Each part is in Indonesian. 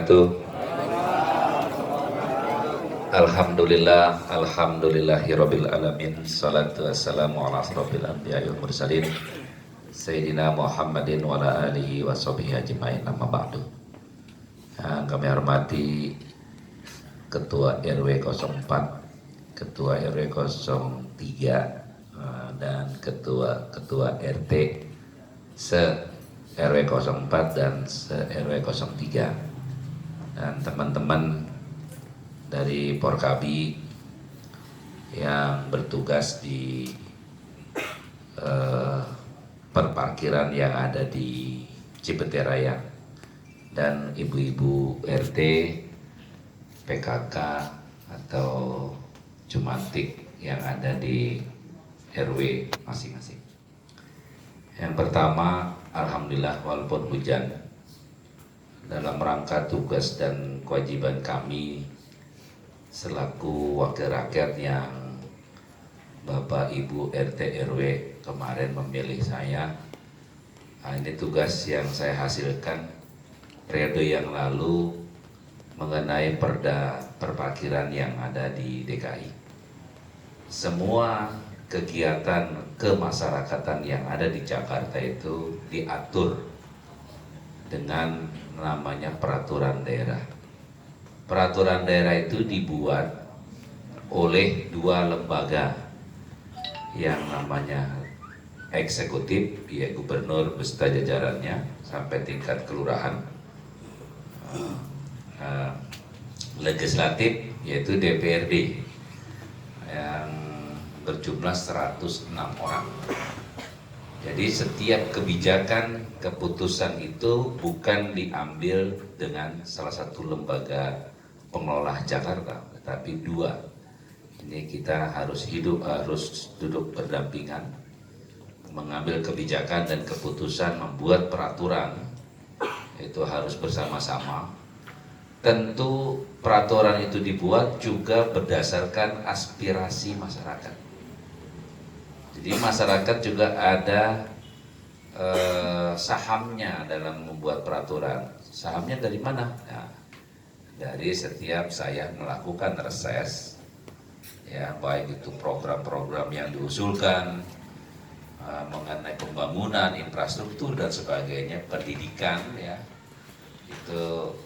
wabarakatuh. Alhamdulillah, alhamdulillahirabbil alamin. Salatu wassalamu ala asrofil anbiya'i wal mursalin Sayyidina Muhammadin wa ala alihi wa sahbihi ajma'in, amma ba'du. Yang kami hormati Ketua RW 04, Ketua RW 03, dan Ketua RT se-RW 04 dan se-RW 03, dan teman-teman dari Porkabi yang bertugas di perparkiran yang ada di Cipete Raya, dan ibu-ibu RT, PKK atau Jumantik yang ada di RW masing-masing. Yang pertama, alhamdulillah walaupun hujan, dalam rangka tugas dan kewajiban kami selaku wakil rakyat yang Bapak Ibu RT RW kemarin memilih saya. Ini tugas yang saya hasilkan periode yang lalu mengenai perda perparkiran yang ada di DKI. Semua kegiatan kemasyarakatan yang ada di Jakarta itu diatur dengan namanya peraturan daerah. Peraturan daerah itu dibuat oleh dua lembaga yang namanya eksekutif, ya gubernur beserta jajarannya sampai tingkat kelurahan, legislatif yaitu DPRD yang berjumlah 106 orang. Jadi setiap kebijakan keputusan itu bukan diambil dengan salah satu lembaga pengelola Jakarta, tetapi dua. Ini kita harus duduk berdampingan, mengambil kebijakan dan keputusan, membuat peraturan, itu harus bersama-sama. Tentu peraturan itu dibuat juga berdasarkan aspirasi masyarakat. Jadi masyarakat juga ada sahamnya dalam membuat peraturan. Sahamnya dari mana? Nah, dari setiap saya melakukan reses, ya baik itu program-program yang diusulkan mengenai pembangunan infrastruktur dan sebagainya, pendidikan, ya itu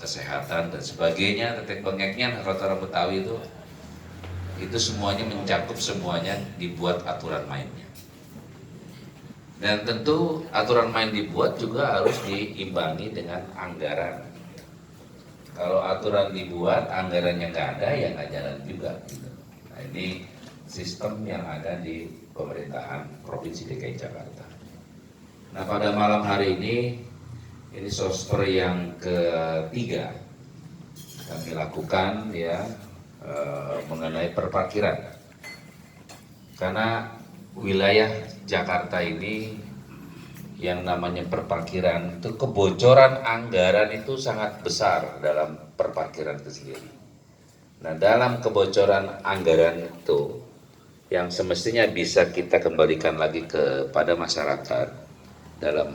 kesehatan dan sebagainya, tetek bengeknya rata-rata Betawi itu semuanya mencakup, semuanya dibuat aturan mainnya. Dan tentu aturan main dibuat juga harus diimbangi dengan anggaran. Kalau aturan dibuat, anggarannya nggak ada, ya nggak jalan juga. Nah, ini sistem yang ada di pemerintahan Provinsi DKI Jakarta. Nah, pada malam hari ini sosper yang ketiga kami lakukan, ya, mengenai perparkiran. Karena wilayah Jakarta ini yang namanya perparkiran itu, kebocoran anggaran itu sangat besar dalam perparkiran itu sendiri. Nah, dalam kebocoran anggaran itu yang semestinya bisa kita kembalikan lagi kepada masyarakat dalam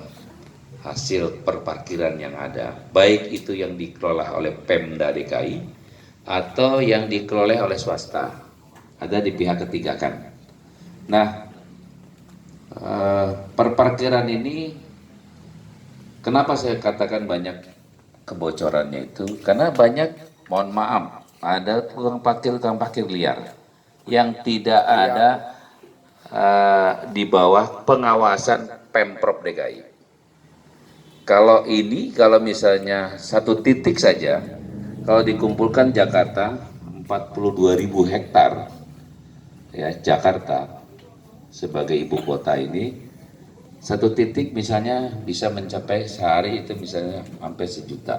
hasil perparkiran yang ada, baik itu yang dikelola oleh Pemda DKI atau yang dikelola oleh swasta, ada di pihak ketiga kan. Nah, perparkiran ini kenapa saya katakan banyak kebocorannya itu, karena banyak, mohon maaf, ada tukang parkir liar yang tidak ada di bawah pengawasan Pemprov DKI. Kalau misalnya satu titik saja, kalau dikumpulkan Jakarta 42.000 hektar, ya, Jakarta sebagai ibu kota ini, satu titik misalnya bisa mencapai sehari itu misalnya sampai 1 juta.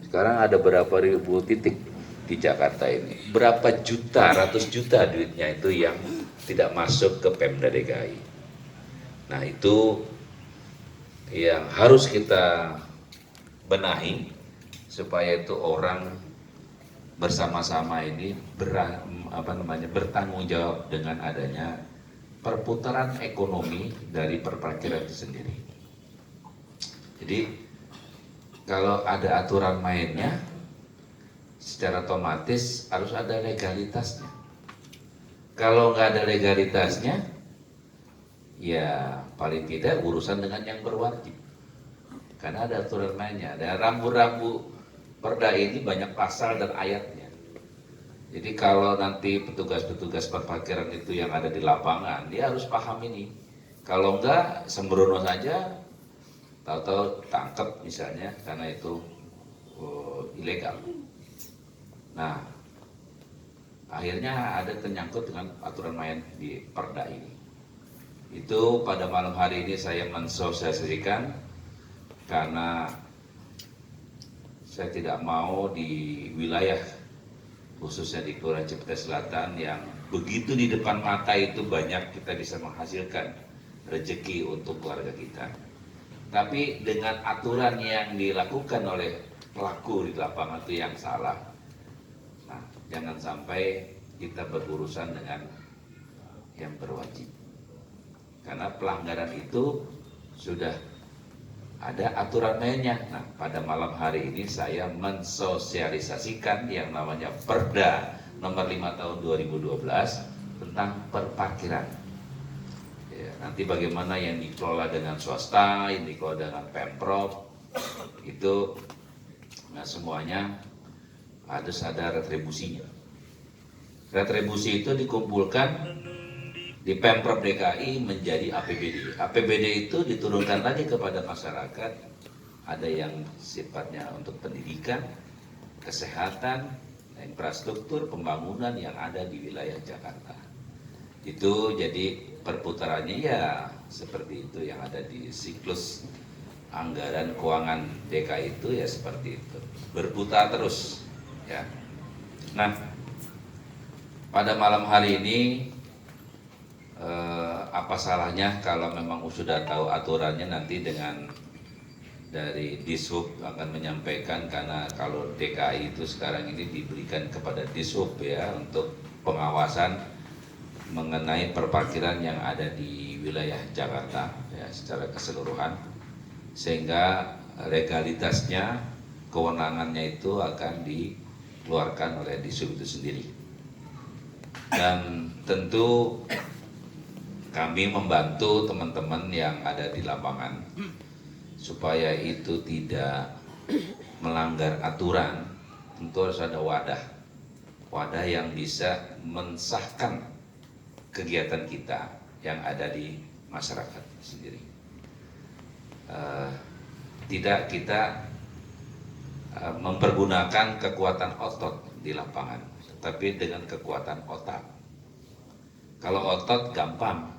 Sekarang ada berapa ribu titik di Jakarta ini, berapa juta, ratus juta duitnya itu yang tidak masuk ke Pemda DKI. Nah, itu yang harus kita benahi supaya itu orang bersama-sama ini bertanggung jawab dengan adanya perputaran ekonomi dari perparkiran itu sendiri. Jadi kalau ada aturan mainnya, secara otomatis harus ada legalitasnya. Kalau nggak ada legalitasnya, ya paling tidak urusan dengan yang berwajib. Karena ada aturan mainnya, ada rambu-rambu perda ini banyak pasal dan ayatnya. Jadi kalau nanti petugas-petugas parkiran itu yang ada di lapangan, dia harus paham ini. Kalau enggak, sembrono saja, tahu-tahu tangkap misalnya, karena itu ilegal. Nah, akhirnya ada ternyangkut dengan aturan main di perda ini. Itu pada malam hari ini saya mensosialisasikan, karena saya tidak mau di wilayah khususnya di Kelurahan Cipete Selatan yang begitu di depan mata itu banyak kita bisa menghasilkan rezeki untuk keluarga kita. Tapi dengan aturan yang dilakukan oleh pelaku di lapangan itu yang salah. Nah, jangan sampai kita berurusan dengan yang berwajib. Karena pelanggaran itu sudah ada aturan mainnya. Nah, pada malam hari ini saya mensosialisasikan yang namanya Perda nomor 5 tahun 2012 tentang perparkiran. Ya, nanti bagaimana yang dikelola dengan swasta, yang dikelola dengan Pemprov, itu nah semuanya harus ada retribusinya. Retribusi itu dikumpulkan di Pemprov DKI menjadi APBD. APBD itu diturunkan lagi kepada masyarakat. Ada yang sifatnya untuk pendidikan, kesehatan, infrastruktur, pembangunan yang ada di wilayah Jakarta. Itu jadi perputarannya ya seperti itu yang ada di siklus anggaran keuangan DKI itu ya seperti itu. Berputar terus ya. Nah, pada malam hari ini apa salahnya kalau memang sudah tahu aturannya nanti dengan dari Dishub akan menyampaikan, karena kalau DKI itu sekarang ini diberikan kepada Dishub ya untuk pengawasan mengenai perparkiran yang ada di wilayah Jakarta ya secara keseluruhan, sehingga legalitasnya kewenangannya itu akan dikeluarkan oleh Dishub itu sendiri. Dan tentu kami membantu teman-teman yang ada di lapangan supaya itu tidak melanggar aturan. Tentu harus ada wadah yang bisa mensahkan kegiatan kita yang ada di masyarakat sendiri. Tidak kita mempergunakan kekuatan otot di lapangan, tapi dengan kekuatan otak. Kalau otot gampang,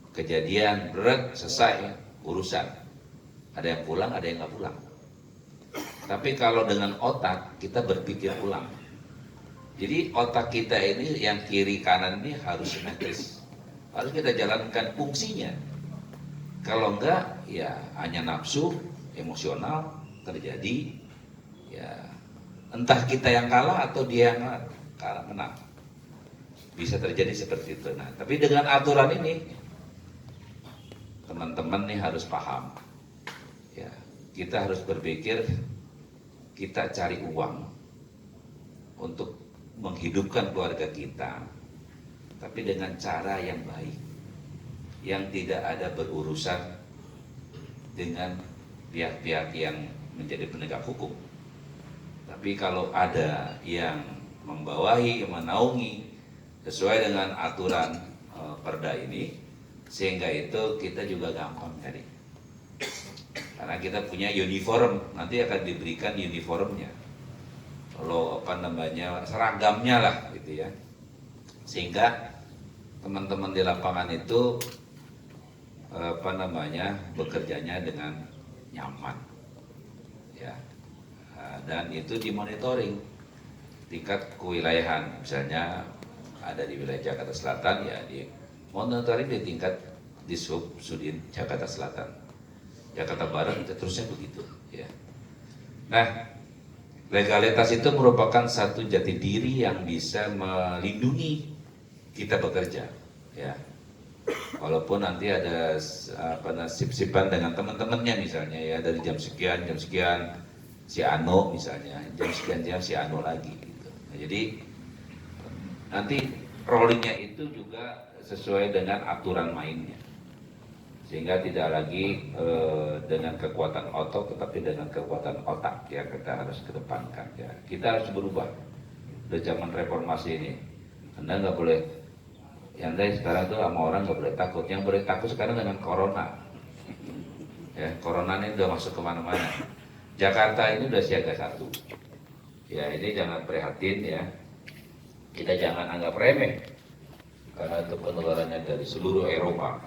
kejadian berat selesai urusan, ada yang pulang, ada yang nggak pulang. Tapi kalau dengan otak kita berpikir ulang. Jadi otak kita ini yang kiri kanan ini harus simetris, harus kita jalankan fungsinya. Kalau enggak ya hanya nafsu, emosional terjadi, ya entah kita yang kalah atau dia yang kalah menang. Bisa terjadi seperti itu. Nah, tapi dengan aturan ini teman-teman nih harus paham. Ya, kita harus berpikir kita cari uang untuk menghidupkan keluarga kita, tapi dengan cara yang baik, yang tidak ada berurusan dengan pihak-pihak yang menjadi penegak hukum. Tapi kalau ada yang membawahi, menaungi sesuai dengan aturan perda ini, sehingga itu kita juga gampang cari. Karena kita punya uniform, nanti akan diberikan uniformnya, kalau seragamnya lah gitu ya, sehingga teman-teman di lapangan itu bekerjanya dengan nyaman ya. Dan itu dimonitoring tingkat kewilayahan, misalnya ada di wilayah Jakarta Selatan ya di monitoring di tingkat Dishub Sudin Jakarta Selatan, Jakarta Barat, dan terusnya begitu ya. Nah, legalitas itu merupakan satu jati diri yang bisa melindungi kita bekerja ya. Walaupun nanti ada sip-sipan dengan teman-temannya misalnya ya, dari jam sekian si Ano misalnya, jam sekian si Ano lagi gitu. Nah, jadi nanti rollingnya itu juga sesuai dengan aturan mainnya, sehingga tidak lagi dengan kekuatan otot tetapi dengan kekuatan otak ya, kita harus kedepankan ya. Kita harus berubah. Udah zaman reformasi ini, Anda nggak boleh, yang dari sekarang tuh sama orang nggak boleh takut. Yang boleh takut sekarang dengan corona ya, corona ini udah masuk kemana-mana. Jakarta ini udah siaga 1 ya, ini jangan prihatin ya, kita jangan anggap remeh karena itu penularannya dari seluruh Eropa,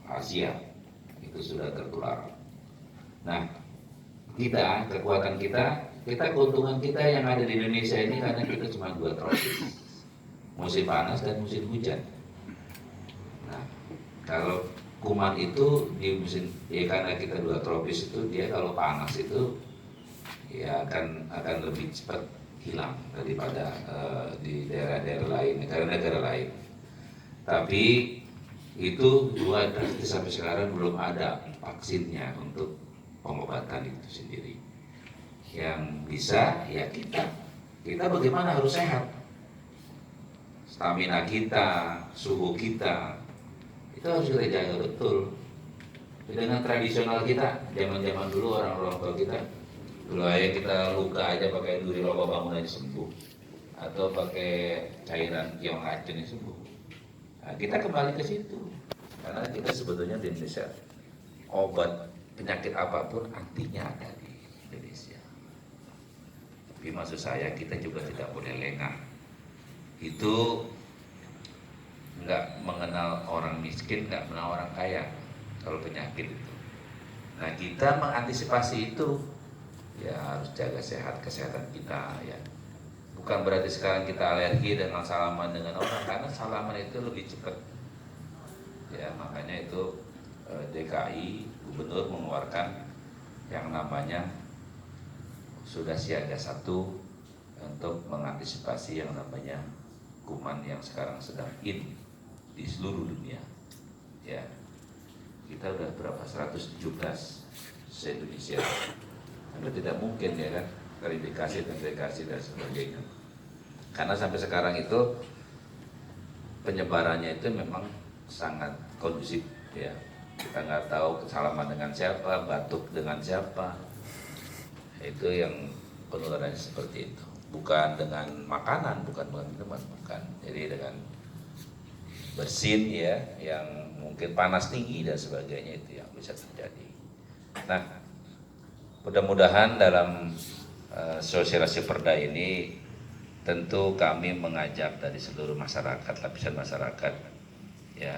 Asia itu sudah tertular. Nah, kita, kekuatan kita keuntungan kita yang ada di Indonesia ini karena kita cuma 2 tropis, musim panas dan musim hujan. Nah, kalau kuman itu di musim, ya karena kita 2 tropis itu, dia kalau panas itu ya akan lebih cepat hilang daripada di daerah-daerah lain, negara-negara lain. Tapi itu sampai sekarang belum ada vaksinnya untuk pengobatan itu sendiri. Yang bisa ya kita bagaimana harus sehat, stamina kita, suhu kita itu harus kita jaga betul. Dengan tradisional kita, zaman-zaman dulu orang-orang tua kita, dulu aja kita luka aja pakai duri roba bangun aja sembuh, atau pakai cairan yang racun sembuh. Nah, kita kembali ke situ, karena kita sebetulnya di Indonesia obat penyakit apapun antinya ada di Indonesia. Tapi maksud saya kita juga tidak boleh lengah. Itu nggak mengenal orang miskin, nggak mengenal orang kaya kalau penyakit itu. Nah, kita mengantisipasi itu ya harus jaga kesehatan kita ya. Bukan berarti sekarang kita alergi dengan salaman dengan orang, karena salaman itu lebih cepat ya. Makanya itu DKI gubernur mengeluarkan yang namanya sudah siaga 1 untuk mengantisipasi yang namanya kuman yang sekarang sedang in di seluruh dunia ya. Kita udah berapa, 117 se-Indonesia. Karena tidak mungkin ya kan, verifikasi dan sebagainya. Karena sampai sekarang itu penyebarannya itu memang sangat kondusif ya. Kita nggak tahu salaman dengan siapa, batuk dengan siapa. Itu yang penularannya seperti itu. Bukan dengan makanan, bukan dengan minuman, bukan. Jadi dengan bersin ya, yang mungkin panas tinggi dan sebagainya, itu yang bisa terjadi. Nah, mudah-mudahan dalam sosialisasi perda ini tentu kami mengajak dari seluruh masyarakat, lapisan masyarakat ya,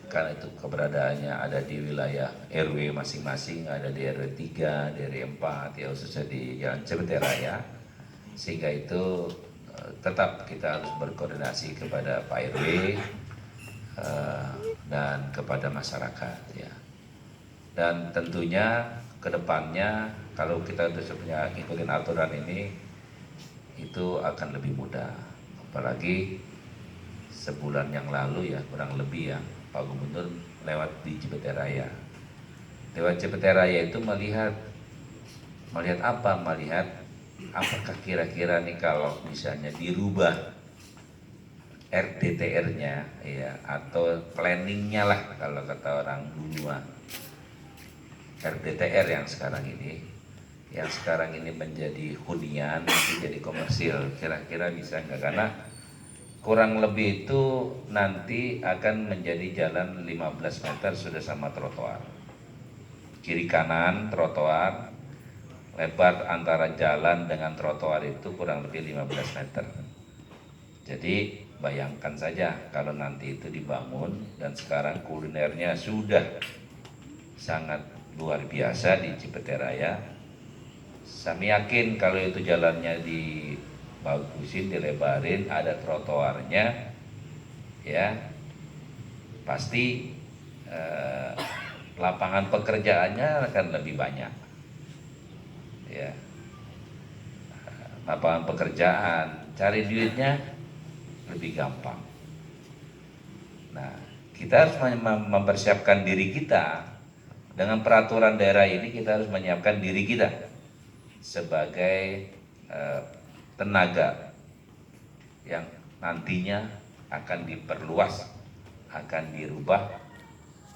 karena itu keberadaannya ada di wilayah RW masing-masing, ada di RW 3, di RW 4 ya, khususnya di Jalan Cipete Raya, sehingga itu tetap kita harus berkoordinasi kepada Pak RW dan kepada masyarakat ya. Dan tentunya kedepannya kalau kita sudah ikutin aturan ini, itu akan lebih mudah. Apalagi sebulan yang lalu ya, kurang lebih ya, Pak Gubernur lewat di Cipete Raya. Lewat Cipete Raya itu melihat apa? Melihat apakah kira-kira nih kalau misalnya dirubah RDTR-nya ya, atau planningnya lah kalau kata orang dulu, RDTR yang sekarang ini menjadi hunian, menjadi komersil, kira-kira bisa nggak? Karena kurang lebih itu nanti akan menjadi jalan 15 meter sudah sama trotoar, kiri kanan trotoar, lebar antara jalan dengan trotoar itu kurang lebih 15 meter. Jadi bayangkan saja kalau nanti itu dibangun, dan sekarang kulinernya sudah sangat luar biasa di Cipete Raya. Kami yakin kalau itu jalannya dibagusin, dilebarin, ada trotoarnya ya, pasti lapangan pekerjaannya akan lebih banyak ya. Lapangan pekerjaan, cari duitnya lebih gampang. Nah, kita harus mempersiapkan diri kita. Dengan peraturan daerah ini kita harus menyiapkan diri kita sebagai tenaga yang nantinya akan diperluas, akan dirubah.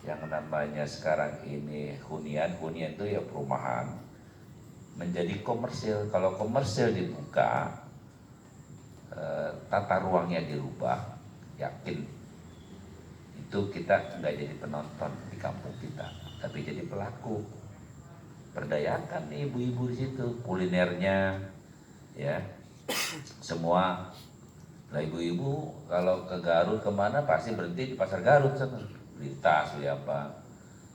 Yang namanya sekarang ini hunian itu ya perumahan menjadi komersil. Kalau komersil dibuka, tata ruangnya dirubah, yakin itu kita nggak jadi penonton di kampung kita, tapi jadi pelaku. Berdayakan nih ibu-ibu di situ, kulinernya, ya, semua. Nah ibu-ibu kalau ke Garut kemana pasti berhenti di pasar Garut, beli tas, beli apa.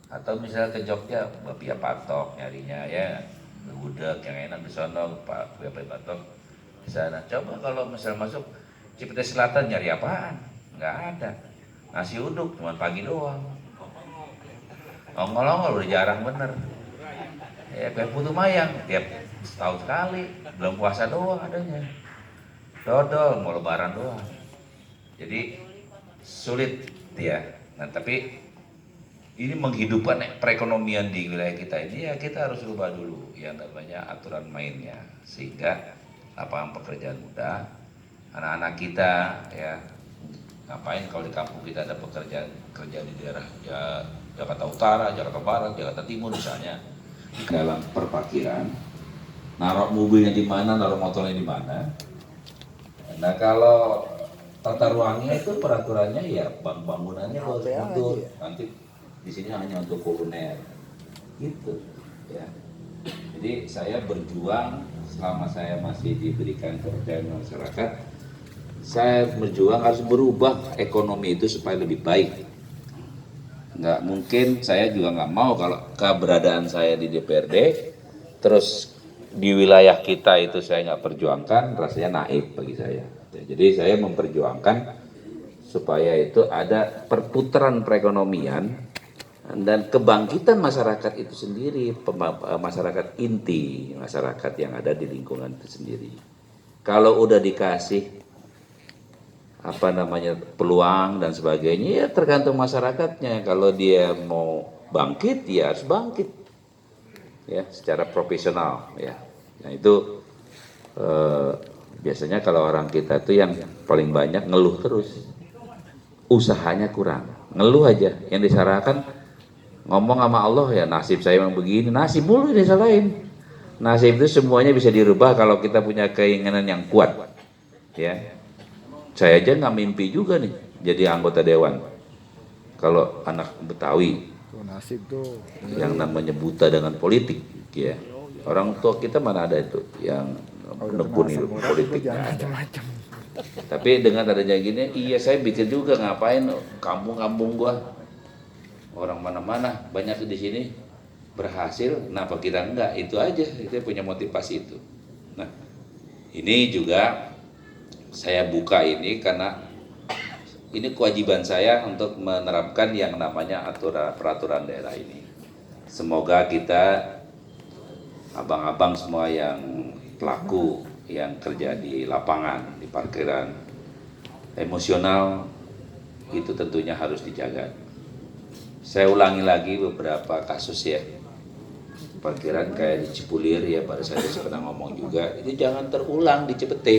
Atau misalnya ke Jogja, bapia patok nyarinya ya, gudeg yang enak di sono, bapia patok di sana. Coba kalau misalnya masuk Cipete Selatan nyari apaan? Nggak ada. Nasi uduk cuma pagi doang. Ongol-ongol udah jarang bener. Ya kue putu mayang tiap setahun sekali, belum puasa doang adanya. Dodol mau lebaran doang. Jadi sulit ya. Nah tapi ini menghidupkan perekonomian di wilayah kita ini ya kita harus rubah dulu yang namanya aturan mainnya, sehingga lapangan pekerjaan mudah. Anak-anak kita ya ngapain kalau di kampung kita ada pekerjaan kerja di daerah ya, Jakarta Utara, Jakarta Barat, Jakarta Timur misalnya, di dalam perparkiran, naruh mobilnya di mana, naruh motornya di mana. Nah kalau tata ruangnya itu peraturannya ya bangunannya harus mundur, nanti di sini hanya untuk kuliner, gitu ya. Jadi saya berjuang selama saya masih diberikan kepercayaan masyarakat. Saya berjuang harus berubah ekonomi itu supaya lebih baik. Nggak mungkin, saya juga nggak mau kalau keberadaan saya di DPRD, terus di wilayah kita itu saya nggak perjuangkan, rasanya naif bagi saya. Jadi saya memperjuangkan supaya itu ada perputaran perekonomian dan kebangkitan masyarakat itu sendiri, masyarakat inti, masyarakat yang ada di lingkungan itu sendiri. Kalau udah dikasih peluang dan sebagainya ya tergantung masyarakatnya. Kalau dia mau bangkit ya harus bangkit ya secara profesional ya. Nah itu biasanya kalau orang kita itu yang paling banyak ngeluh terus, usahanya kurang, ngeluh aja. Yang disarankan ngomong sama Allah ya nasib saya memang begini, nasib mulu disalahin. Nasib itu semuanya bisa dirubah kalau kita punya keinginan yang kuat ya. Saya aja nggak mimpi juga nih jadi anggota dewan. Kalau anak Betawi yang namanya buta dengan politik, ya orang tua kita mana ada itu yang menekuni politik. Tapi dengan adanya gini, iya saya pikir juga ngapain kampung-kampung gua orang mana-mana banyak di sini berhasil, kenapa kita enggak? Itu aja, kita punya motivasi itu. Nah ini juga saya buka ini karena ini kewajiban saya untuk menerapkan yang namanya peraturan daerah ini. Semoga kita abang-abang semua yang pelaku yang kerja di lapangan, di parkiran, emosional itu tentunya harus dijaga. Saya ulangi lagi beberapa kasus ya, parkiran kayak di Cipulir ya, pada saat saya pernah ngomong juga, itu jangan terulang di Cipete.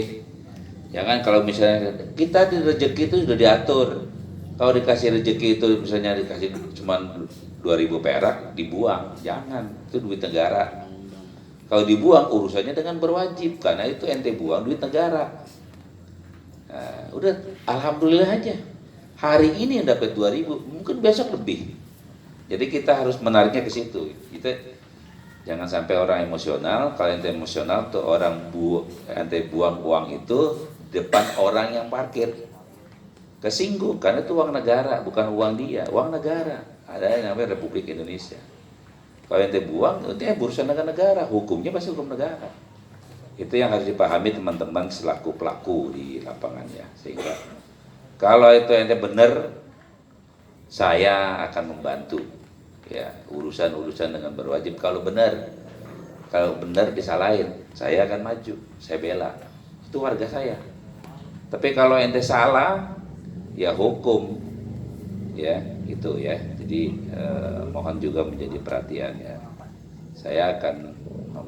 Jangan kalau misalnya kita di rezeki itu sudah diatur. Kalau dikasih rezeki itu misalnya dikasih cuma 2.000 perak dibuang, jangan, itu duit negara. Kalau dibuang urusannya dengan berwajib karena itu ente buang duit negara. Nah, udah alhamdulillah aja. Hari ini yang dapat 2.000, mungkin besok lebih. Jadi kita harus menariknya ke situ. Kita jangan sampai orang emosional. Kalau ente emosional tuh orang ente buang uang itu depan orang yang parkir, kesinggung karena itu uang negara, bukan uang dia, uang negara. Ada yang namanya Republik Indonesia. Kalau ente buang, itu urusan negara, hukumnya pasti hukum negara. Itu yang harus dipahami teman-teman selaku pelaku di lapangannya. Sehingga kalau itu ente benar, saya akan membantu ya urusan-urusan dengan berwajib. Kalau benar disalahin, saya akan maju, saya bela. Itu warga saya. Tapi kalau ente salah, ya hukum ya itu ya. Jadi mohon juga menjadi perhatian ya. Saya akan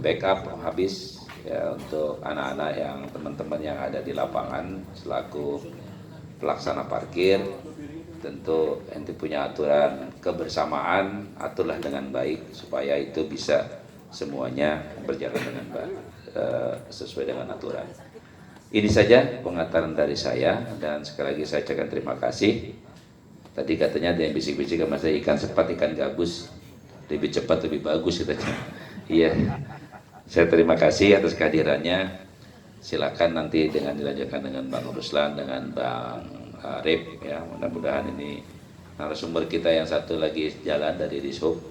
backup habis ya untuk anak-anak yang teman-teman yang ada di lapangan selaku pelaksana parkir. Tentu ente punya aturan kebersamaan, aturlah dengan baik supaya itu bisa semuanya berjalan dengan baik sesuai dengan aturan. Ini saja pengataran dari saya, dan sekali lagi saya ucapkan terima kasih. Tadi katanya ada yang bisik-bisik sama saya, ikan sepat, ikan gabus lebih cepat, lebih bagus katanya. Iya, saya terima kasih atas kehadirannya. Silakan nanti dengan dilanjutkan dengan Bang Ruslan, dengan Bang Arif ya. Mudah-mudahan ini narasumber kita yang satu lagi jalan dari Dishub.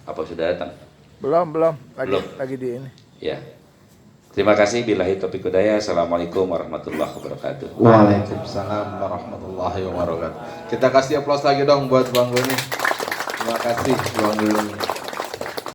Apa sudah datang? Belum, Belum. lagi di ini. Ya. Terima kasih. Billahi taufiq hidayah. Assalamualaikum warahmatullahi wabarakatuh. Waalaikumsalam warahmatullahi wabarakatuh. Kita kasih aplaus lagi dong buat Bang Doni. Terima kasih Bang Doni.